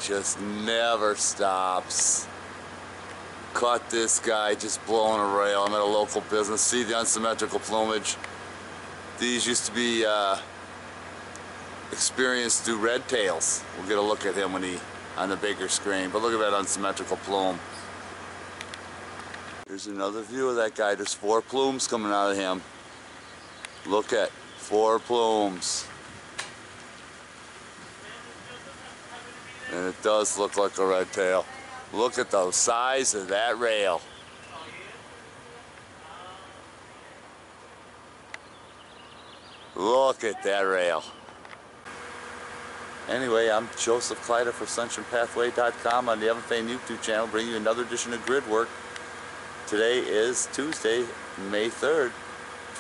just never stops. Caught this guy just blowing a rail. I'm at a local business. See the unsymmetrical plumage. These used to be experienced through red tails. We'll get a look at him when he on the bigger screen. But look at that unsymmetrical plume. Here's another view of that guy. There's 4 plumes coming out of him. Look at 4 plumes. And it does look like a red tail. Look at the size of that rail. Look at that rail. Anyway, I'm Joseph Kleider for SunshinePathway.com on the Evan Fain YouTube channel, bringing you another edition of Grid Work. Today is Tuesday, May 3rd,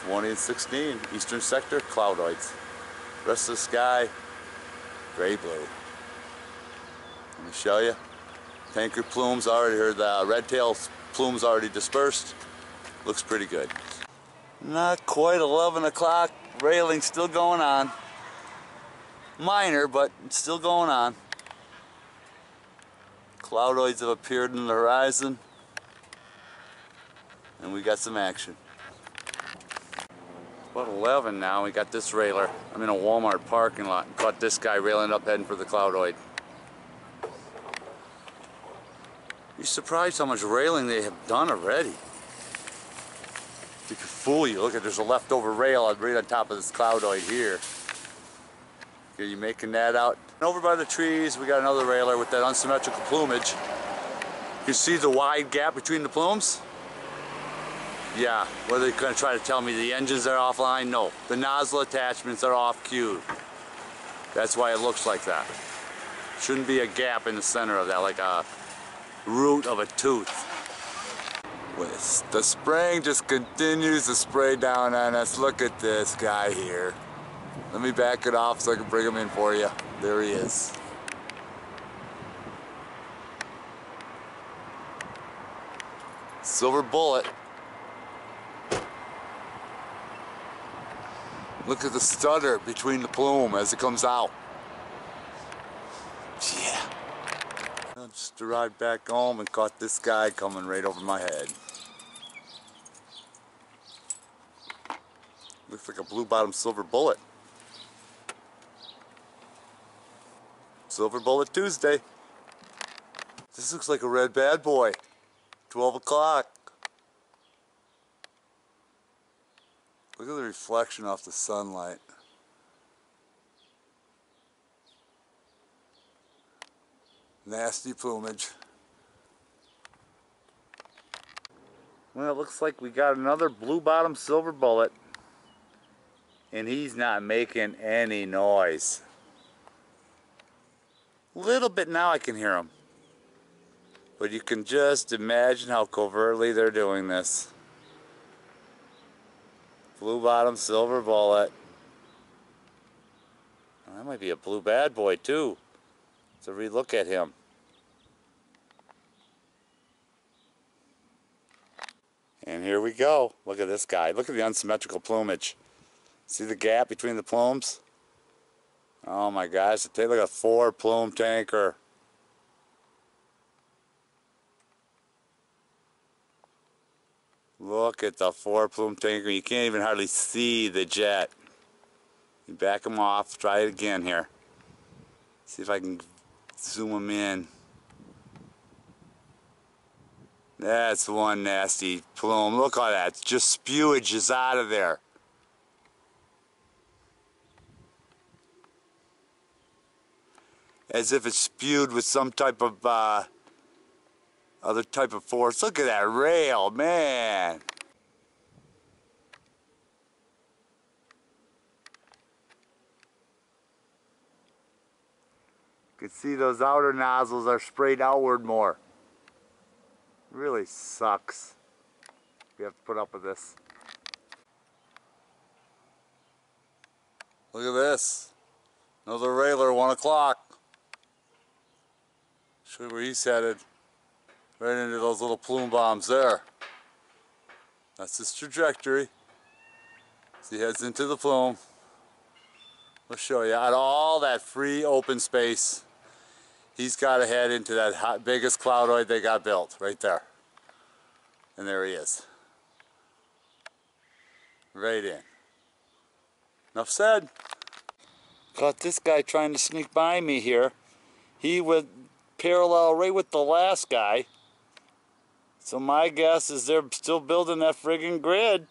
2016. Eastern sector, cloudoids. Rest of the sky, gray-blue. Let me show you. Tanker plumes already, or the red tail plumes already dispersed. Looks pretty good. Not quite 11 o'clock. Railing still going on. Minor, but it's still going on. Cloudoids have appeared in the horizon. And we got some action. It's about 11 now. We got this railer. I'm in a Walmart parking lot and caught this guy railing up heading for the cloudoid. You're surprised how much railing they have done already. They could fool you. Look at, there's a leftover rail right on top of this cloudoid here. Are you making that out? And over by the trees, we got another railer with that unsymmetrical plumage. You see the wide gap between the plumes? Yeah, what are they going to try to tell me? The engines are offline? No, the nozzle attachments are off cue. That's why it looks like that. Shouldn't be a gap in the center of that, like a root of a tooth. The spraying just continues to spray down on us. Look at this guy here. Let me back it off so I can bring him in for you. There he is. Silver bullet. Look at the stutter between the plume as it comes out. Yeah. I just arrived back home and caught this guy coming right over my head. Looks like a blue bottom silver bullet. Silver bullet Tuesday. This looks like a red bad boy. 12 o'clock. Look at the reflection off the sunlight. Nasty plumage. Well, it looks like we got another blue bottom silver bullet. And he's not making any noise. A little bit now I can hear him. But you can just imagine how covertly they're doing this. Blue bottom silver bullet. Well, that might be a blue bad boy too. So relook at him. And here we go. Look at this guy. Look at the unsymmetrical plumage. See the gap between the plumes? Oh my gosh, take like a 4 plume tanker. Look at the 4 plume tanker. You can't even hardly see the jet. You back him off, try it again here. See if I can zoom him in. That's one nasty plume. Look at that. Just spewage is out of there. As if it's spewed with some type of other type of force. Look at that rail, man. You can see those outer nozzles are sprayed outward more. Really sucks. We have to put up with this. Look at this. Another railer, 1 o'clock. Show you where he's headed. Right into those little plume bombs there. That's his trajectory. So he heads into the plume. We'll show you out of all that free open space. He's got to head into that biggest cloudoid they got built, right there. And there he is. Right in. Enough said. Caught this guy trying to sneak by me here. He would parallel right with the last guy. So my guess is they're still building that friggin' grid.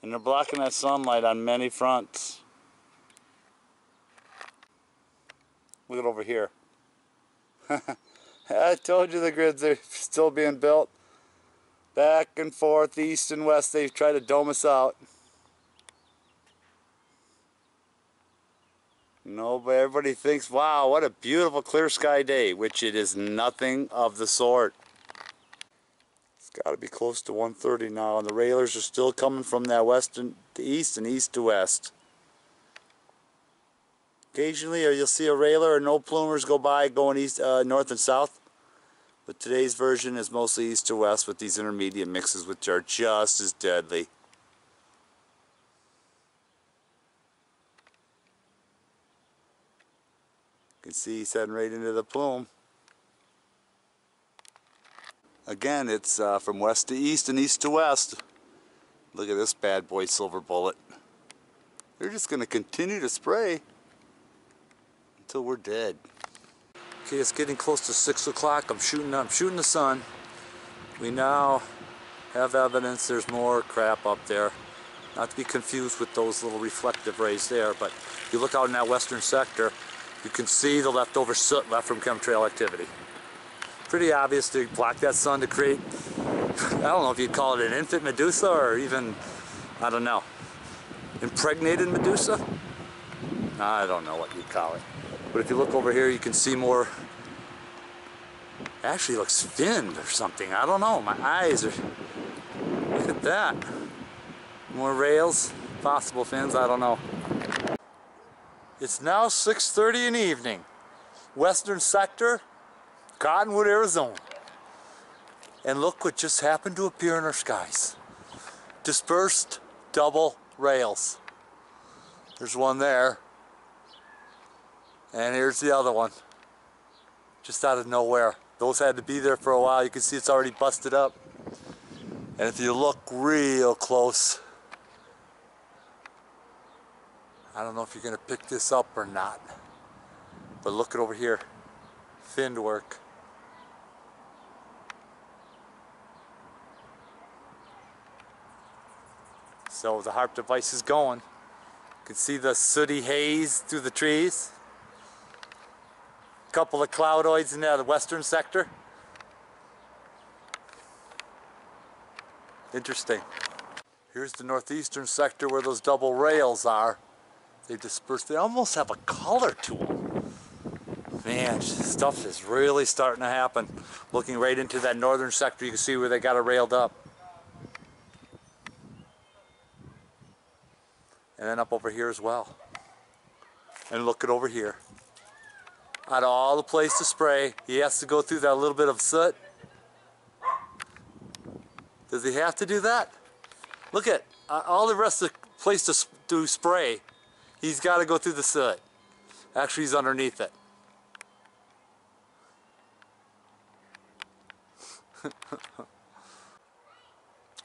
And they're blocking that sunlight on many fronts. Look at over here. I told you the grids are still being built. Back and forth, east and west, they've tried to dome us out. No, but everybody thinks, wow, what a beautiful clear sky day, which it is nothing of the sort. It's got to be close to 1:30 now, and the railers are still coming from that west to east and east to west. Occasionally you'll see a railer or no plumers go by going east, north and south. But today's version is mostly east to west with these intermediate mixes, which are just as deadly. You can see he's heading right into the plume. Again, it's from west to east and east to west. Look at this bad boy, Silver Bullet. They're just going to continue to spray until we're dead. Okay, it's getting close to 6 o'clock. I'm shooting the sun. We now have evidence there's more crap up there. Not to be confused with those little reflective rays there, but if you look out in that western sector, you can see the leftover soot left from chemtrail activity. Pretty obvious to block that sun to create, I don't know if you'd call it an infant medusa or even, I don't know, impregnated medusa? I don't know what you'd call it. But if you look over here, you can see more. Actually looks finned or something. I don't know. My eyes are. Look at that. More rails, possible fins. I don't know. It's now 6:30 in the evening. Western sector, Cottonwood, Arizona. And look what just happened to appear in our skies. Dispersed double rails. There's one there. And here's the other one, just out of nowhere. Those had to be there for a while. You can see it's already busted up. And if you look real close, I don't know if you're going to pick this up or not. But look at over here, finned work. So the HAARP device is going. You can see the sooty haze through the trees. Couple of cloudoids in the western sector. Interesting. Here's the northeastern sector where those double rails are. They dispersed. They almost have a color to them. Man, stuff is really starting to happen. Looking right into that northern sector, you can see where they got it railed up. And then up over here as well. And look at over here. Out of all the place to spray, he has to go through that little bit of soot. Does he have to do that? Look at all the rest of the place to do spray. He's got to go through the soot. Actually, he's underneath it.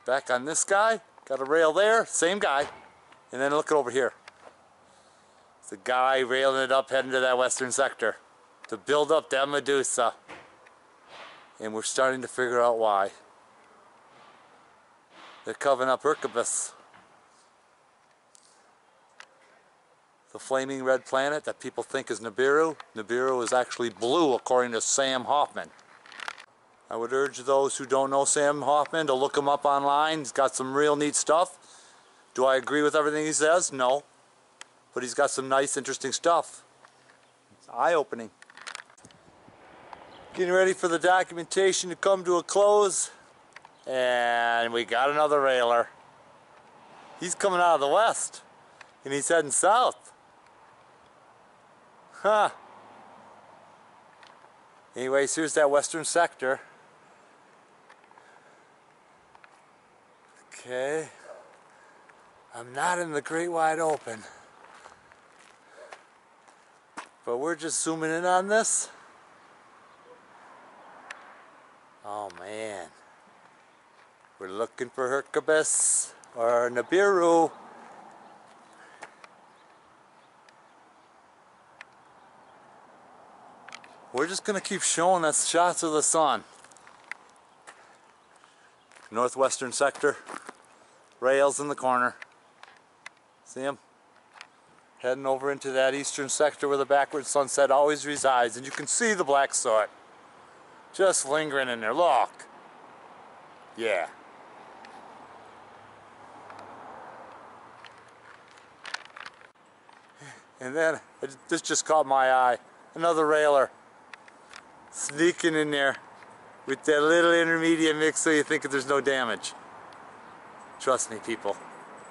Back on this guy, got a rail there, same guy. And then look over here. It's the guy railing it up, heading to that western sector to build up that Medusa. And we're starting to figure out why. They're covering up Irkabis, the flaming red planet that people think is Nibiru. Nibiru is actually blue, according to Sam Hoffman. I would urge those who don't know Sam Hoffman to look him up online. He's got some real neat stuff. Do I agree with everything he says? No. But he's got some nice, interesting stuff. It's eye-opening. Getting ready for the documentation to come to a close. And we got another railer. He's coming out of the west. And he's heading south. Huh. Anyways, here's that western sector. Okay. I'm not in the great wide open. But we're just zooming in on this. Oh man. We're looking for Hercabus or Nibiru. We're just gonna keep showing us shots of the sun. Northwestern sector, rails in the corner. See them? Heading over into that eastern sector where the backward sunset always resides, and you can see the black soot just lingering in there. Look. Yeah. And then this just caught my eye. Another railer sneaking in there with that little intermediate mix so you think that there's no damage. Trust me, people,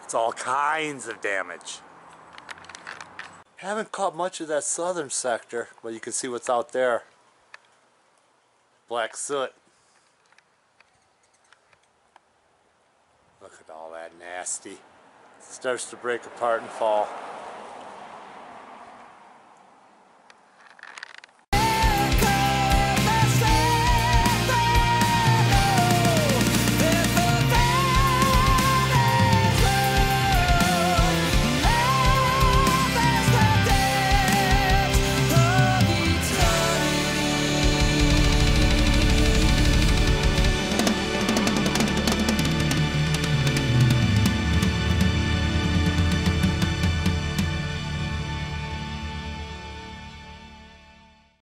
it's all kinds of damage. Haven't caught much of that southern sector, but you can see what's out there. Black soot. Look at all that nasty. It starts to break apart and fall.